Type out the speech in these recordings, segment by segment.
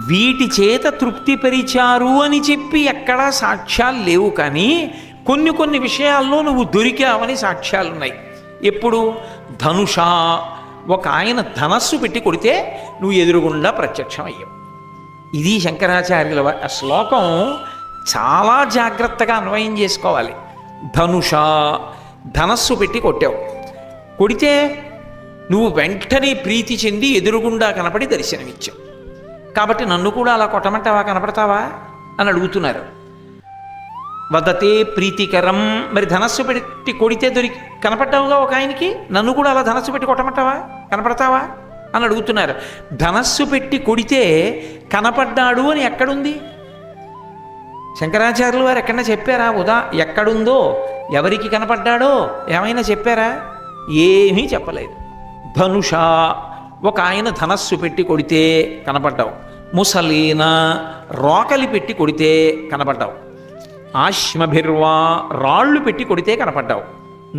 వీటి చేత తృప్తిపరిచారు అని చెప్పి ఎక్కడా సాక్ష్యాలు లేవు, కానీ కొన్ని కొన్ని విషయాల్లో నువ్వు దొరికావని సాక్ష్యాలున్నాయి. ఎప్పుడు? ధనుష, ఒక ఆయన ధనస్సు పెట్టి కొడితే నువ్వు ఎదురుగుండా ప్రత్యక్షం అయ్యావు. ఇది శంకరాచార్యుల ఆ శ్లోకం చాలా జాగ్రత్తగా అన్వయం చేసుకోవాలి. ధనుష, ధనస్సు పెట్టి కొట్టావు, కొడితే నువ్వు వెంటనే ప్రీతి చెంది ఎదురుగుండా కనపడి దర్శనమిచ్చావు. కాబట్టి నన్ను కూడా అలా కొట్టమంటావా, కనపడతావా అని అడుగుతున్నారు. వదతే ప్రీతికరం, మరి ధనస్సు పెట్టి కొడితే కనపడ్డావుగా ఒక ఆయనకి, నన్ను కూడా అలా ధనస్సు పెట్టి కొట్టమంటావా, కనపడతావా అని అడుగుతున్నారు. ధనస్సు పెట్టి కొడితే కనపడ్డాడు అని ఎక్కడుంది? శంకరాచార్యులు వారు ఎక్కడన్నా చెప్పారా? ఎక్కడుందో, ఎవరికి కనపడ్డాడో ఏమైనా చెప్పారా? ఏమీ చెప్పలేదు. ధనుష, ఒక ఆయన ధనస్సు పెట్టి కొడితే కనపడ్డావు. ముసలీన, రోకలి పెట్టి కొడితే కనపడ్డావు. ఆశ్మభిర్వా, రాళ్ళు పెట్టి కొడితే కనపడ్డావు.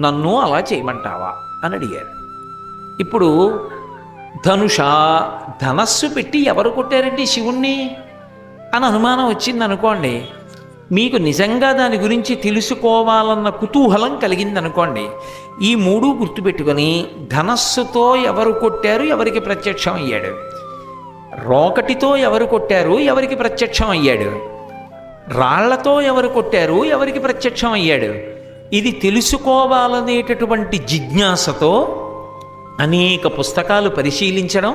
నన్ను అలా చేయమంటావా అని అడిగారు. ఇప్పుడు ధనుష, ధనస్సు పెట్టి ఎవరు కొట్టారండి శివుణ్ణి అని అనుమానం వచ్చింది అనుకోండి, మీకు నిజంగా దాని గురించి తెలుసుకోవాలన్న కుతూహలం కలిగిందనుకోండి, ఈ మూడు గుర్తుపెట్టుకొని ధనస్సుతో ఎవరు కొట్టారు, ఎవరికి ప్రత్యక్షం అయ్యాడు, రోకటితో ఎవరు కొట్టారు, ఎవరికి ప్రత్యక్షం అయ్యాడు, రాళ్లతో ఎవరు కొట్టారు, ఎవరికి ప్రత్యక్షం అయ్యాడు, ఇది తెలుసుకోవాలనేటటువంటి జిజ్ఞాసతో అనేక పుస్తకాలు పరిశీలించడం.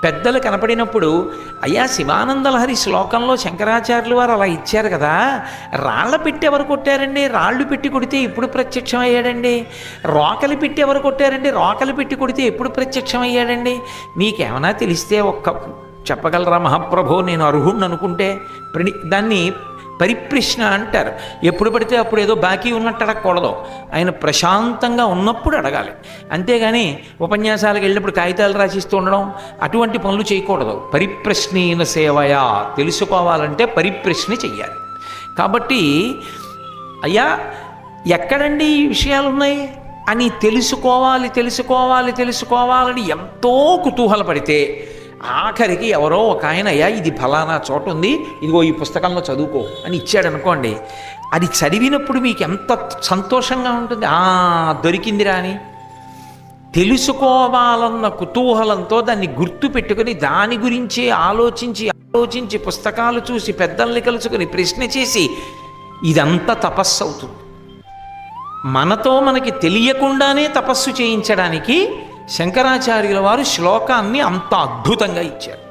పెద్దలు కనపడినప్పుడు, అయ్యా శివానందలహరి శ్లోకంలో శంకరాచార్యులు వారు అలా ఇచ్చారు కదా, రాళ్ల పెట్టి ఎవరు కొట్టారండి, రాళ్ళు పెట్టి కొడితే ఎప్పుడు ప్రత్యక్షం అయ్యాడండి, రోకలి పెట్టి ఎవరు కొట్టారండి, రోకలి పెట్టి కొడితే ఎప్పుడు ప్రత్యక్షం అయ్యాడండి, మీకేమైనా తెలిస్తే ఒక్క చెప్పగలరా మహాప్రభో, నేను అర్హుణ్ణి అనుకుంటే. దాన్ని పరిప్రశ్న అంటారు. ఎప్పుడు పడితే అప్పుడు ఏదో బాకీ ఉన్నట్టు అడగకూడదు, ఆయన ప్రశాంతంగా ఉన్నప్పుడు అడగాలి. అంతేగాని ఉపన్యాసాలకు వెళ్ళినప్పుడు కాగితాలు రాసిస్తూ ఉండడం, అటువంటి పనులు చేయకూడదు. పరిప్రశ్నేన సేవయా, తెలుసుకోవాలంటే పరిప్రశ్న చెయ్యాలి. కాబట్టి అయ్యా ఎక్కడండి ఈ విషయాలు ఉన్నాయి అని తెలుసుకోవాలని ఎంతో కుతూహలపడితే ఆఖరికి ఎవరో ఒక ఆయన, అయ్యా ఇది ఫలానా చోట ఉంది, ఇదిగో ఈ పుస్తకంలో చదువుకో అని ఇచ్చాడు అనుకోండి, అది చదివినప్పుడు మీకు ఎంత సంతోషంగా ఉంటుంది. దొరికిందిరా అని తెలుసుకోవాలన్న కుతూహలంతో దాన్ని గుర్తు పెట్టుకుని దాని గురించి ఆలోచించి పుస్తకాలు చూసి పెద్దల్ని కలుసుకుని ప్రశ్న చేసి ఇదంతా తపస్సు అవుతుంది. మనతో మనకి తెలియకుండానే తపస్సు చేయించడానికి శంకరాచార్యుల వారు శ్లోకాన్ని అంత అద్భుతంగా ఇచ్చారు.